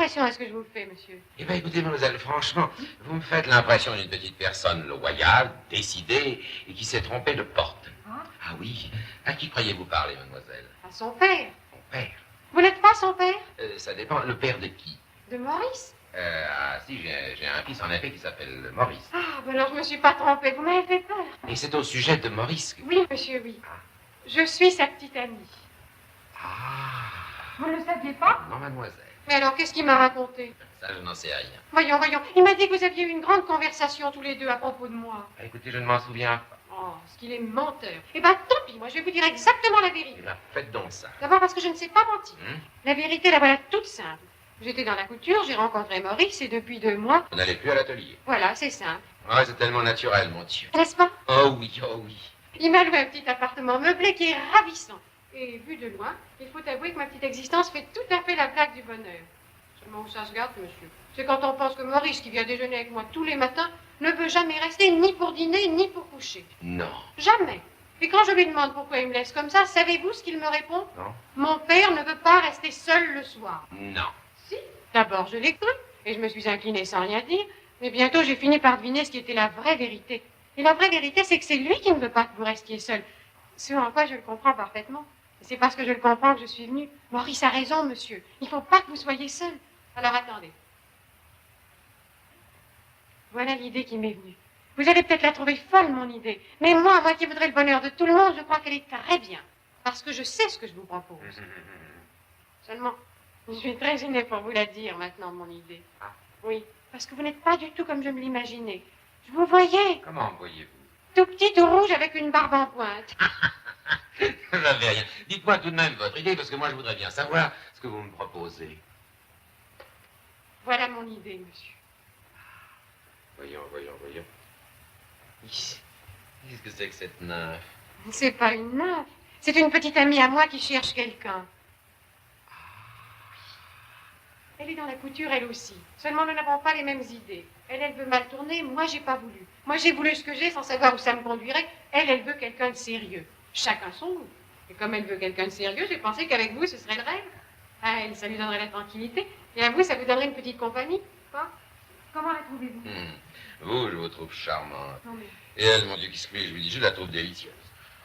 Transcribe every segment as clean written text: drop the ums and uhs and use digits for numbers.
impression est-ce que je vous fais, monsieur? Eh bien, écoutez, mademoiselle, franchement, vous me faites l'impression d'une petite personne loyale, décidée, et qui s'est trompée de porte. Ah, Ah oui. À qui croyez-vous parler, mademoiselle? à son père. Mon père. Vous n'êtes pas son père? Ça dépend. Le père de qui? De Maurice? Ah si, j'ai un fils en effet qui s'appelle Maurice. Ah, ben alors je me suis pas trompée, vous m'avez fait peur. Et c'est au sujet de Maurice que... Oui, monsieur, oui. Je suis sa petite amie. Ah. Vous ne le saviez pas? Non, mademoiselle. Mais alors, qu'est-ce qu'il m'a raconté? Ça, je n'en sais rien. Voyons, voyons. Il m'a dit que vous aviez eu une grande conversation tous les deux à propos de moi. Ah, écoutez, je ne m'en souviens pas. Oh, ce qu'il est menteur. Eh ben, tant pis, moi, je vais vous dire exactement la vérité. Eh bien, faites donc ça. D'abord parce que je ne sais pas mentir. Hum? La vérité, la voilà toute simple. J'étais dans la couture, j'ai rencontré Maurice et depuis 2 mois... Vous n'allez plus à l'atelier. Voilà, c'est simple. Ah, c'est tellement naturel, mon Dieu. N'est-ce pas? Oh oui, oh oui. Il m'a loué un petit appartement meublé qui est ravissant. Et vu de loin, il faut avouer que ma petite existence fait tout à fait la blague du bonheur. Seulement où ça se garde, monsieur. C'est quand on pense que Maurice, qui vient déjeuner avec moi tous les matins, ne veut jamais rester ni pour dîner, ni pour coucher. Non. Jamais. Et quand je lui demande pourquoi il me laisse comme ça, savez-vous ce qu'il me répond? Non. Mon père ne veut pas rester seul le soir. Non. Si. D'abord, je l'ai cru, et je me suis inclinée sans rien dire, mais bientôt j'ai fini par deviner ce qui était la vraie vérité. Et la vraie vérité, c'est que c'est lui qui ne veut pas que vous restiez seul. Ce en quoi je le comprends parfaitement. Et c'est parce que je le comprends que je suis venue. Maurice a raison, monsieur. Il ne faut pas que vous soyez seul. Alors attendez. Voilà l'idée qui m'est venue. Vous allez peut-être la trouver folle, mon idée. Mais moi qui voudrais le bonheur de tout le monde, je crois qu'elle est très bien. Parce que je sais ce que je vous propose. Seulement, je suis très gênée pour vous la dire maintenant, mon idée. Ah. Oui, parce que vous n'êtes pas du tout comme je me l'imaginais. Je vous voyais, Comment voyez-vous? tout petit, tout rouge, avec une barbe en pointe. Je n'avais rien. Dites-moi tout de même votre idée, parce que moi, je voudrais bien savoir ce que vous me proposez. Voilà mon idée, monsieur. Voyons, voyons, voyons. Qu'est-ce que c'est que cette nymphe? C'est pas une nymphe. C'est une petite amie à moi qui cherche quelqu'un. Elle est dans la couture, elle aussi. Seulement, nous n'avons pas les mêmes idées. Elle veut mal tourner, moi, j'ai pas voulu. Moi, j'ai voulu ce que j'ai sans savoir où ça me conduirait. Elle veut quelqu'un de sérieux. Chacun son goût. Et comme elle veut quelqu'un de sérieux, j'ai pensé qu'avec vous, ce serait le rêve. À elle, ça lui donnerait la tranquillité. Et à vous, ça vous donnerait une petite compagnie. Quoi? Comment la trouvez-vous? Vous, je vous trouve charmante. Non, mais... Et elle, mon Dieu, qu'est-ce que je vous dis, je la trouve délicieuse.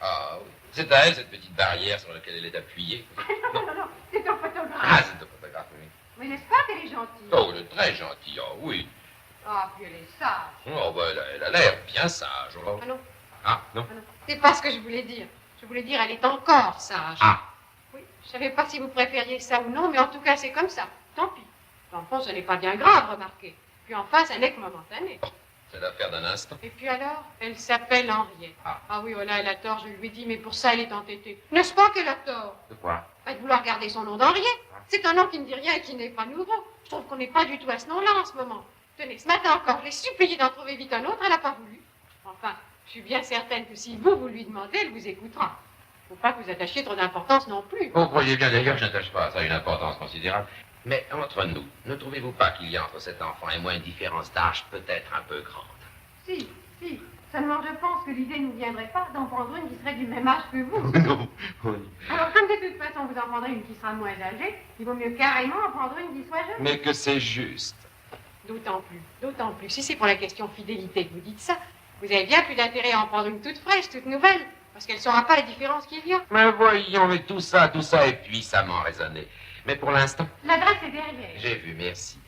Ah oui. C'est à elle, cette petite barrière sur laquelle elle est appuyée. non, c'est un photographe. Ah, c'est un photographe, oui. Mais n'est-ce pas qu'elle est gentille? Oh, elle est très gentille, oh oui. Ah, puis elle est sage. Oh, ben, elle a l'air bien sage. Oh. Ah non, Ah, non. ah non. C'est pas ce que je voulais dire. Je voulais dire, elle est encore sage. Ah. Oui, je savais pas si vous préfériez ça ou non, mais en tout cas, c'est comme ça. Tant pis. Dans le fond, ce n'est pas bien grave, remarquez. Puis enfin, ça n'est que momentané. C'est l'affaire d'un instant. Et puis alors, elle s'appelle Henriette. Ah. Oui, voilà, elle a tort, je lui ai dit, mais pour ça, elle est entêtée. N'est-ce pas qu'elle a tort? De quoi? De vouloir garder son nom d'Henriette. C'est un nom qui ne dit rien et qui n'est pas nouveau. Je trouve qu'on n'est pas du tout à ce nom-là en ce moment. Tenez, ce matin encore, je l'ai supplié d'en trouver vite un autre, elle n'a pas voulu. Enfin, je suis bien certaine que si vous lui demandez, elle vous écoutera. Faut pas que vous attachiez trop d'importance non plus. Vous croyez bien d'ailleurs que je n'attache pas à ça une importance considérable. Mais entre nous, ne trouvez-vous pas qu'il y a entre cet enfant et moi une différence d'âge peut-être un peu grande? Si. Seulement, je pense que l'idée ne viendrait pas d'en prendre une qui serait du même âge que vous. Non. Oui. Alors, comme de toute façon, vous en prendrez une qui sera moins âgée, il vaut mieux carrément en prendre une qui soit jeune. Mais que c'est juste. D'autant plus. Si c'est pour la question fidélité que vous dites ça, vous avez bien plus d'intérêt à en prendre une toute fraîche, toute nouvelle, parce qu'elle ne saura pas la différence qu'il y a. Mais voyons, mais tout ça est puissamment raisonné. Mais pour l'instant... L'adresse est derrière. J'ai vu, merci.